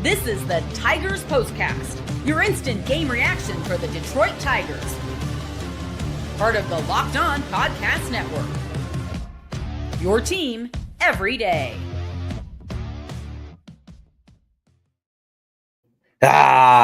This is the Tigers Postcast, your instant game reaction for the Detroit Tigers. Part of the Locked On Podcast Network. Your team every day.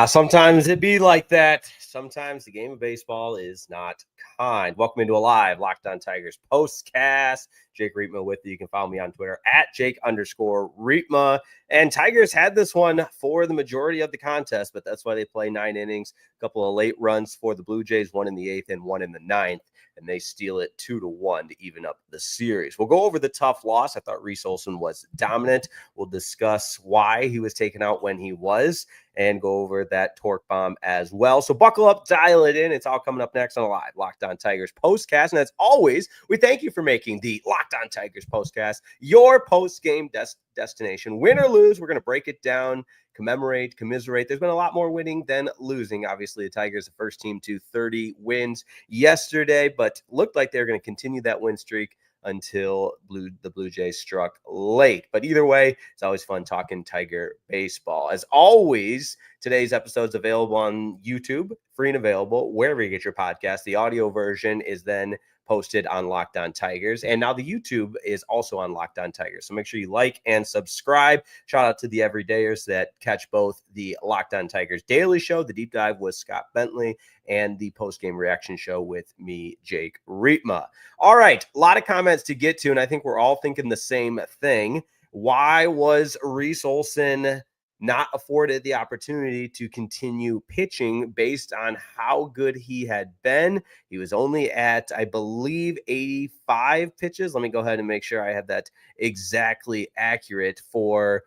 Sometimes it be like that. Sometimes the game of baseball is not kind. Welcome into a live Locked On Tigers postcast. Jake Riepma with you. You can follow me on Twitter at Jake_Riepma. And Tigers had this one for the majority of the contest, but that's why they play 9 innings. A couple of late runs for the Blue Jays, one in the 8th and one in the 9th. And they steal it 2-1 to even up the series. We'll go over the tough loss. I thought Reese Olson was dominant. We'll discuss why he was taken out when he was and go over that torque bomb as well. So buckle up, dial it in. It's all coming up next on a live Locked On Tigers postcast. And as always, we thank you for making the Locked On Tigers postcast your post-game destination. Win or lose, we're going to break it down, commemorate, commiserate. There's been a lot more winning than losing. Obviously, the Tigers, the first team to 30 wins yesterday, but looked like they're going to continue that win streak until the Blue Jays struck late. But either way, it's always fun talking Tiger baseball. As always, today's episode is available on YouTube, free and available wherever you get your podcast. The audio version is then posted on Locked On Tigers. And now the YouTube is also on Locked On Tigers. So make sure you like and subscribe. Shout out to the everydayers that catch both the Locked On Tigers daily show, the deep dive with Scott Bentley, and the post-game reaction show with me, Jake Riepma. All right, a lot of comments to get to, and I think we're all thinking the same thing. Why was Reese Olson not afforded the opportunity to continue pitching based on how good he had been? He was only at, I believe, 85 pitches. Let me go ahead and make sure I have that exactly accurate for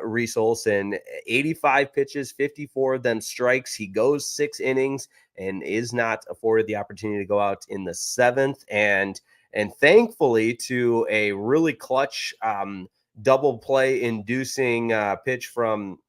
Reese Olson. 85 pitches, 54 of them strikes. He goes 6 innings and is not afforded the opportunity to go out in the 7th. And thankfully, to a really clutch double play inducing pitch from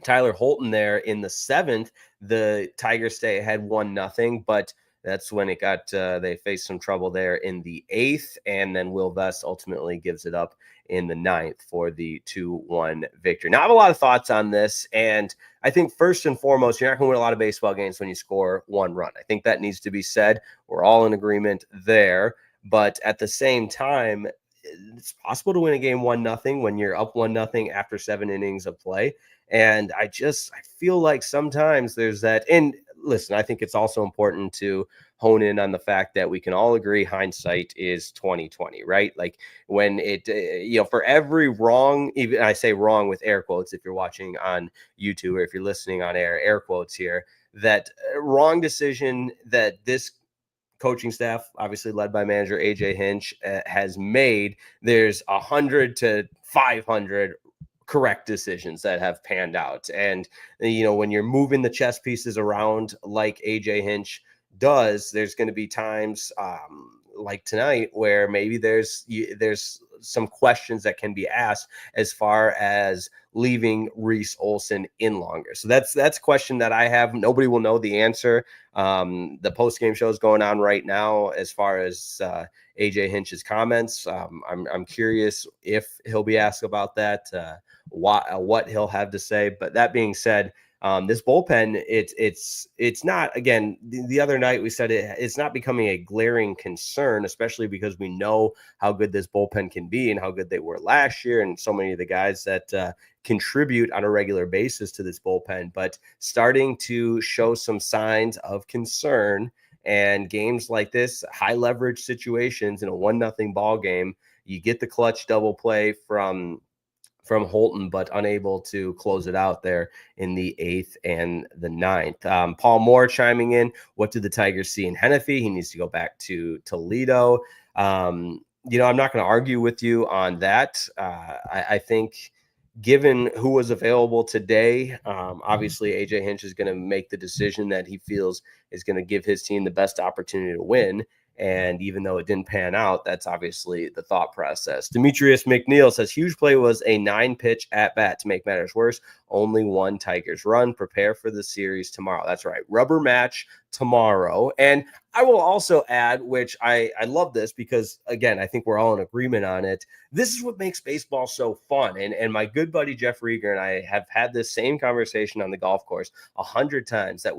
Tyler Holton there in the 7th, the Tigers stay ahead 1-0, but that's when it got they faced some trouble there in the 8th, and then Will Vest ultimately gives it up in the 9th for the 2-1 victory. Now, I have a lot of thoughts on this, and I think first and foremost, you're not going to win a lot of baseball games when you score 1 run. I think that needs to be said. We're all in agreement there, but at the same time, it's possible to win a game 1-0 when you're up 1-0 after 7 innings of play. And I feel like sometimes there's that. And listen, I think it's also important to hone in on the fact that we can all agree hindsight is 20/20, right? Like when it, for every wrong, even I say wrong with air quotes, if you're watching on YouTube or if you're listening on air quotes here, that wrong decision that this coaching staff, obviously led by manager AJ Hinch, has made, there's 100 to 500 correct decisions that have panned out. And, when you're moving the chess pieces around like AJ Hinch does, there's going to be times like tonight where maybe there's some questions that can be asked as far as leaving Reese Olson in longer. So that's a question that I have. Nobody will know the answer. The post-game show is going on right now as far as AJ Hinch's comments. I'm curious if he'll be asked about that, what he'll have to say. But that being said, this bullpen, it's not, again, the other night we said it's not becoming a glaring concern, especially because we know how good this bullpen can be and how good they were last year, and so many of the guys that contribute on a regular basis to this bullpen, but starting to show some signs of concern. And games like this, high leverage situations in a 1-0 ball game, you get the clutch double play from Holton, but unable to close it out there in the 8th and the 9th. Paul Moore chiming in. What did the Tigers see in Hanifee? He needs to go back to Toledo. I'm not going to argue with you on that. I think given who was available today, obviously AJ Hinch is going to make the decision that he feels is going to give his team the best opportunity to win. And even though it didn't pan out, that's obviously the thought process. Demetrius McNeil says, huge play was a 9-pitch at-bat. To make matters worse, only 1 Tigers run. Prepare for the series tomorrow. That's right. Rubber match tomorrow. And I will also add, which I love this because, again, I think we're all in agreement on it. This is what makes baseball so fun. And my good buddy Jeff Rieger and I have had this same conversation on the golf course 100 times, that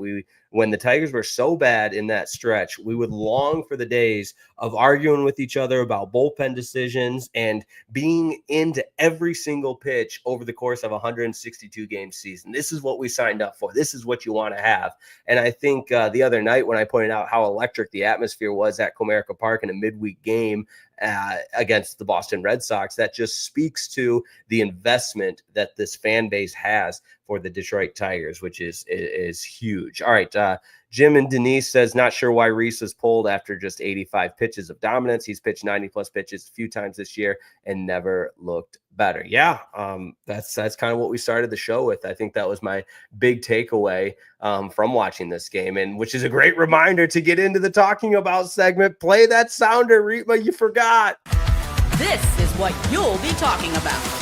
when the Tigers were so bad in that stretch, we would long for the days of arguing with each other about bullpen decisions and being into every single pitch over the course of a 162 game season. This is what we signed up for. This is what you want to have. And I think the other night when I pointed out how electric the atmosphere was at Comerica Park in a midweek game against the Boston Red Sox, that just speaks to the investment that this fan base has for the Detroit Tigers, which is huge. All right. Jim and Denise says, not sure why Reese was pulled after just 85 pitches of dominance. He's pitched 90 plus pitches a few times this year and never looked better. Yeah, that's kind of what we started the show with. I think that was my big takeaway from watching this game, and which is a great reminder to get into the talking about segment. Play that sounder, Reetma, you forgot. This is what you'll be talking about.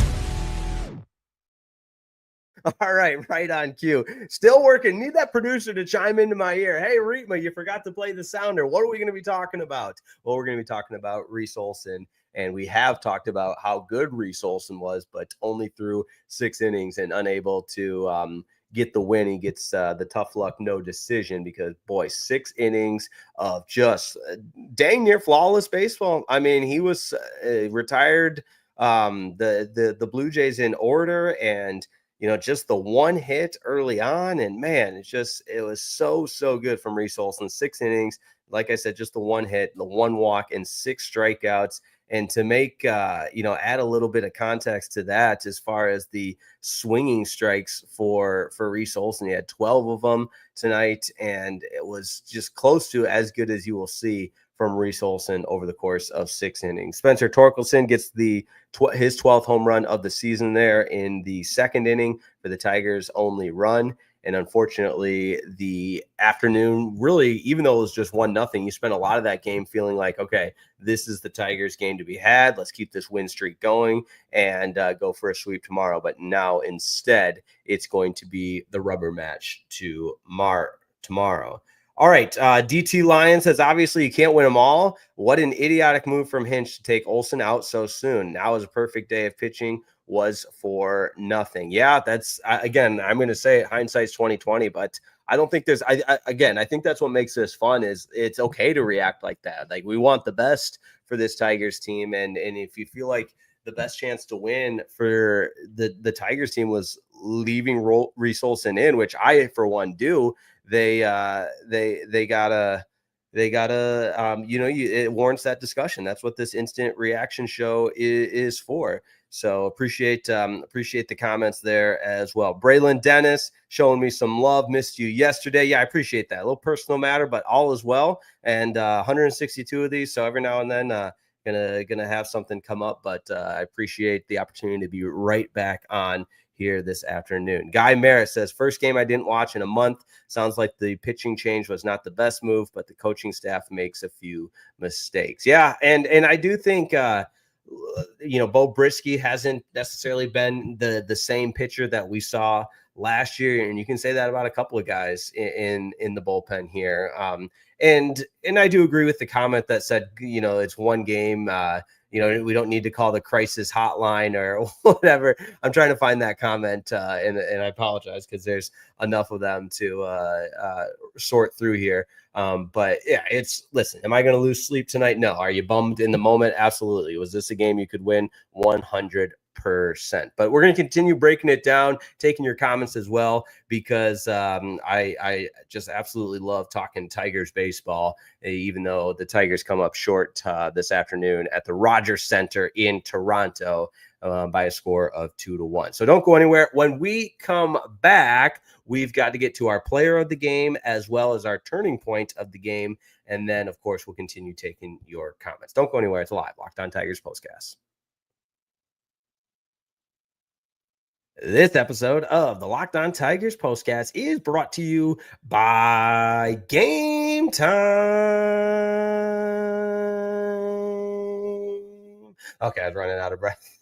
All right on cue. Still working. Need that producer to chime into my ear. Hey, Reetma, you forgot to play the sounder. What are we going to be talking about? Well, we're going to be talking about Reese Olson, and we have talked about how good Reese Olson was, but only through 6 innings and unable to get the win. He gets the tough luck, no decision, because, boy, 6 innings of just dang near flawless baseball. I mean, he was retired the Blue Jays in order, and just the one hit early on. And man, it was so good from Reese Olson. 6 innings, like I said, just the one hit, the one walk, and 6 strikeouts. And to make, add a little bit of context to that, as far as the swinging strikes for Reese Olson, he had 12 of them tonight, and it was just close to as good as you will see from Reese Olson over the course of 6 innings. Spencer Torkelson gets his 12th home run of the season there in the 2nd inning for the Tigers' only run. And unfortunately, the afternoon, really, even though it was just 1-0, you spent a lot of that game feeling like, okay, this is the Tigers' game to be had. Let's keep this win streak going and go for a sweep tomorrow. But now instead, it's going to be the rubber match tomorrow. All right, DT Lion says, obviously you can't win them all. What an idiotic move from Hinch to take Olson out so soon. Now is a perfect day of pitching, was for nothing. Yeah, that's, again, I'm going to say it, hindsight's 2020, but I don't think there's, I think that's what makes this fun, is it's okay to react like that. Like, we want the best for this Tigers team, and if you feel like the best chance to win for the Tigers team was leaving Reese Olson in, which I, for one, do, they gotta, it warrants that discussion. That's what this instant reaction show is for. So appreciate the comments there as well. Braylon Dennis showing me some love. Missed you yesterday. Yeah, I appreciate that. A little personal matter, but all is well. And 162 of these, so every now and then gonna have something come up. But I appreciate the opportunity to be right back on here this afternoon. Guy Merritt says, first game I didn't watch in a month. Sounds like the pitching change was not the best move, but the coaching staff makes a few mistakes. Yeah, and I do think Bo Brisky hasn't necessarily been the same pitcher that we saw last year, and you can say that about a couple of guys in the bullpen here. And I do agree with the comment that said, it's one game. We don't need to call the crisis hotline or whatever. I'm trying to find that comment, and I apologize because there's enough of them to sort through here. But yeah, listen, am I going to lose sleep tonight? No. Are you bummed in the moment? Absolutely. Was this a game you could win? 100%. But we're going to continue breaking it down, taking your comments as well, because I just absolutely love talking Tigers baseball, even though the Tigers come up short this afternoon at the Rogers Center in Toronto by a score of 2-1. So don't go anywhere. When we come back, we've got to get to our player of the game as well as our turning point of the game. And then, of course, we'll continue taking your comments. Don't go anywhere. It's live. Locked On Tigers Postcast. This episode of the Locked On Tigers Postcast is brought to you by Game Time. Okay, I was running out of breath.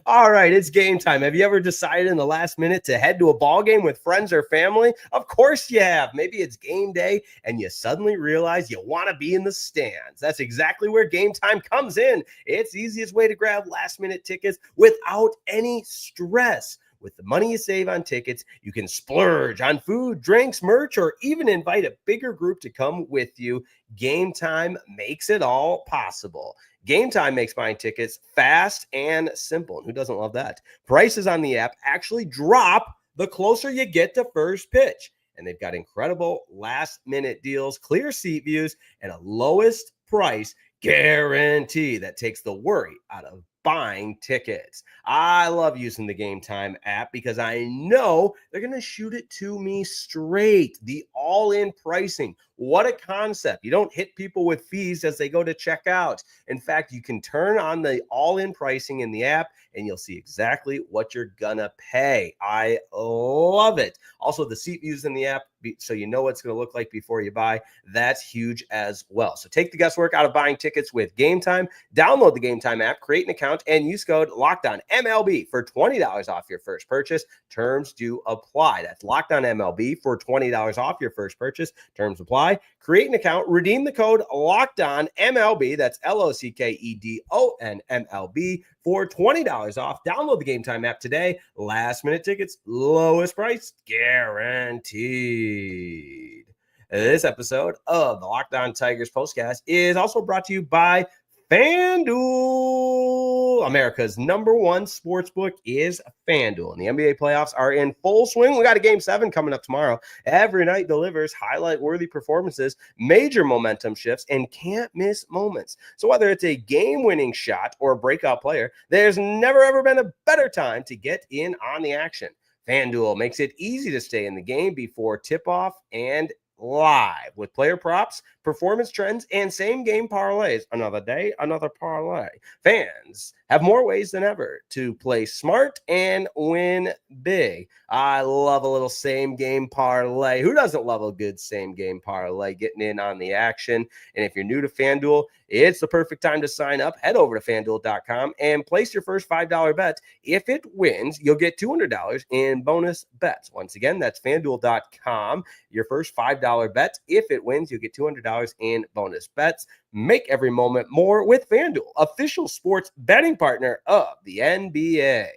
All All right, it's game time. Have you ever decided in the last minute to head to a ball game with friends or family? Of course you have. Maybe it's game day and you suddenly realize you want to be in the stands. That's exactly where Game Time comes in. It's the easiest way to grab last-minute tickets without any stress. With the money you save on tickets, you can splurge on food, drinks, merch, or even invite a bigger group to come with you. Game Time makes it all possible. Game Time makes buying tickets fast and simple. And who doesn't love that? Prices on the app actually drop the closer you get to first pitch. And they've got incredible last-minute deals, clear seat views, and a lowest price guarantee that takes the worry out of buying tickets. I love using the Game Time app because I know they're going to shoot it to me straight. The all-in pricing. What a concept. You don't hit people with fees as they go to check out. In fact, you can turn on the all-in pricing in the app and you'll see exactly what you're gonna pay. I love it. Also, the seat views in the app, so you know what it's gonna look like before you buy. That's huge as well. So take the guesswork out of buying tickets with Game Time. Download the Game Time app, create an account, and use code LOCKEDONMLB for $20 off your first purchase. Terms do apply. That's LOCKEDONMLB for $20 off your first purchase. Terms apply. Create an account, redeem the code LOCKEDONMLB. That's LOCKEDONMLB for $20 off. Download the Game Time app today. Last minute tickets, lowest price guaranteed. This episode of the Locked On Tigers Postcast is also brought to you by FanDuel. America's #1 sportsbook is FanDuel. And the NBA playoffs are in full swing. We got a Game 7 coming up tomorrow. Every night delivers highlight-worthy performances, major momentum shifts, and can't-miss moments. So whether it's a game-winning shot or a breakout player, there's never, ever been a better time to get in on the action. FanDuel makes it easy to stay in the game before tip-off and live with player props, performance trends, and same-game parlays. Another day, another parlay. Fans have more ways than ever to play smart and win big. I love a little same-game parlay. Who doesn't love a good same-game parlay? Getting in on the action. And if you're new to FanDuel, it's the perfect time to sign up. Head over to FanDuel.com and place your first $5 bet. If it wins, you'll get $200 in bonus bets. Once again, that's FanDuel.com. Your first $5 bet. If it wins, you'll get $200 in bonus bets. Make every moment more with FanDuel, official sports betting partner of the NBA.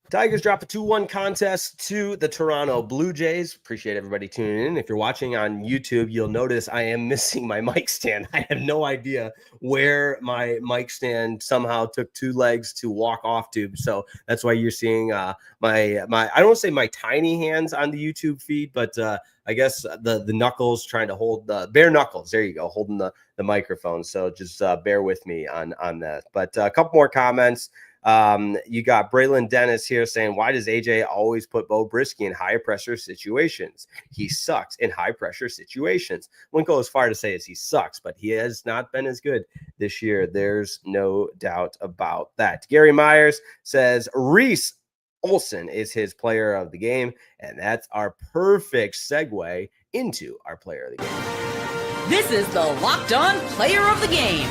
Tigers drop a 2-1 contest to the Toronto Blue Jays. Appreciate everybody tuning in. If you're watching on YouTube, you'll notice I am missing my mic stand. I have no idea where my mic stand somehow took 2 legs to walk off to. So that's why you're seeing my I don't want to say my tiny hands on the YouTube feed, but I guess the knuckles trying to hold the bare knuckles. There you go, holding the microphone. So just bear with me on that. But a couple more comments. You got Braylon Dennis here saying, why does AJ always put Bo Brisky in high pressure situations? He sucks in high pressure situations. Wouldn't go as far to say as he sucks, but he has not been as good this year. There's no doubt about that. Gary Myers says Reese Olson is his player of the game, and that's our perfect segue into our player of the game. This is the Locked On Player of the Game.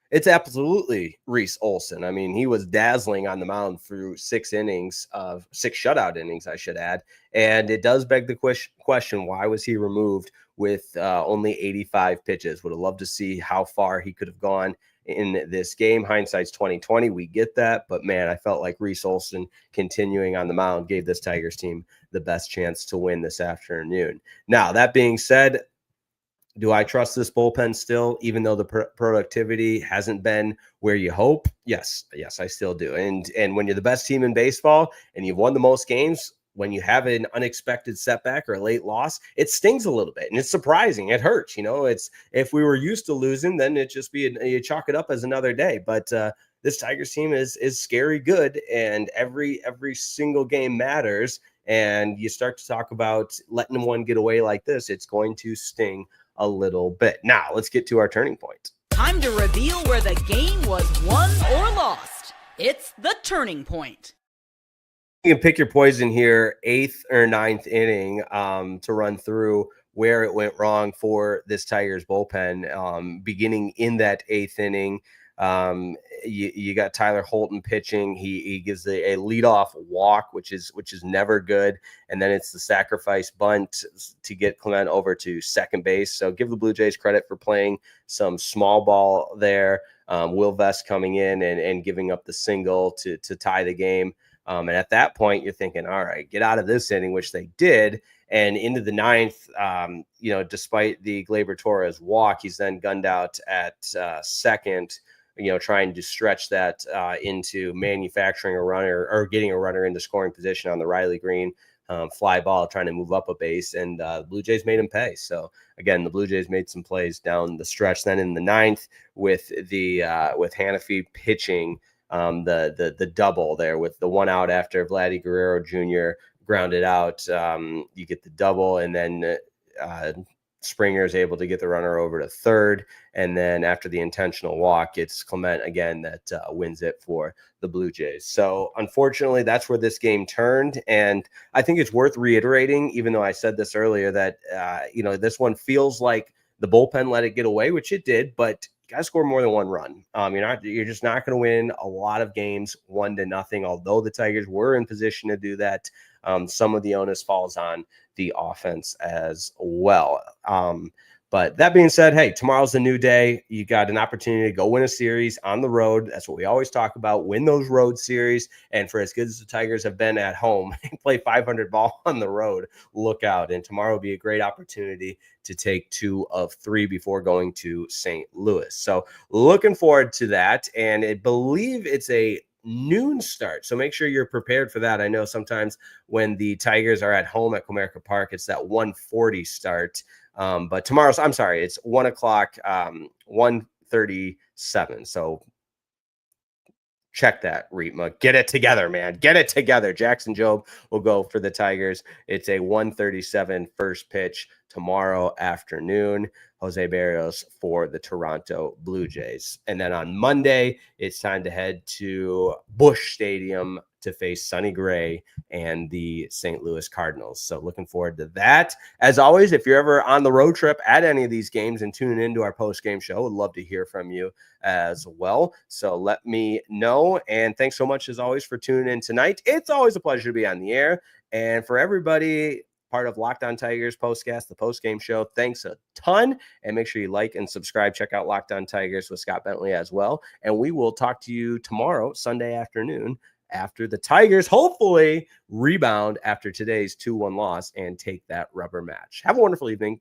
It's absolutely Reese Olson. I mean, he was dazzling on the mound through 6 shutout innings, I should add. And it does beg the question, why was he removed with only 85 pitches? Would have loved to see how far he could have gone in this game. Hindsight's 2020. We get that. But, man, I felt like Reese Olson continuing on the mound gave this Tigers team the best chance to win this afternoon. Now, that being said, do I trust this bullpen still, even though the productivity hasn't been where you hope? Yes, I still do. And when you're the best team in baseball and you've won the most games, when you have an unexpected setback or a late loss, it stings a little bit and it's surprising. It hurts. It's if we were used to losing, then it just be you chalk it up as another day. But this Tigers team is scary good, and every single game matters. And you start to talk about letting one get away like this, it's going to sting a little bit. Now, let's get to our turning point. Time to reveal where the game was won or lost. It's the turning point. You can pick your poison here, 8th or 9th inning, to run through where it went wrong for this Tigers bullpen. Beginning in that 8th inning, you got Tyler Holton pitching. He gives a leadoff walk, which is never good, and then it's the sacrifice bunt to get Clement over to second base. So give the Blue Jays credit for playing some small ball there. Will Vest coming in and giving up the single to tie the game. And at that point, you're thinking, all right, get out of this inning, which they did. And into the 9th, despite the Gleyber Torres walk, he's then gunned out at second, trying to stretch that into manufacturing a runner or getting a runner into scoring position on the Riley Green fly ball, trying to move up a base. And the Blue Jays made him pay. So, again, the Blue Jays made some plays down the stretch. Then in the 9th with Hanifee pitching, the double there with the one out after Vladdy Guerrero Jr. grounded out. You get the double, and then Springer is able to get the runner over to third. And then after the intentional walk, it's Clement again that wins it for the Blue Jays. So unfortunately, that's where this game turned. And I think it's worth reiterating, even though I said this earlier, that, this one feels like the bullpen let it get away, which it did, but got to score more than one run. You're just not going to win a lot of games 1-0. Although the Tigers were in position to do that, some of the onus falls on the offense as well. But that being said, hey, tomorrow's a new day. You got an opportunity to go win a series on the road. That's what we always talk about, win those road series. And for as good as the Tigers have been at home, play 500 ball on the road, look out. And tomorrow will be a great opportunity to take 2 of 3 before going to St. Louis. So looking forward to that. And I believe it's a noon start. So make sure you're prepared for that. I know sometimes when the Tigers are at home at Comerica Park, it's that 1:40 start. But tomorrow's, I'm sorry, it's 1 o'clock, 1:37. So check that, Reetma. Get it together, man. Get it together. Jackson Jobe will go for the Tigers. It's a 1:37 first pitch tomorrow afternoon. Jose Barrios for the Toronto Blue Jays. And then on Monday, it's time to head to Busch Stadium to face Sonny Gray and the St. Louis Cardinals. So looking forward to that. As always, if you're ever on the road trip at any of these games and tuning into our post-game show, would love to hear from you as well. So let me know. And thanks so much, as always, for tuning in tonight. It's always a pleasure to be on the air. And for everybody part of Locked On Tigers Postcast, the post-game show, thanks a ton. And make sure you like and subscribe. Check out Locked On Tigers with Scott Bentley as well. And we will talk to you tomorrow, Sunday afternoon, after the Tigers hopefully rebound after today's 2-1 loss and take that rubber match. Have a wonderful evening.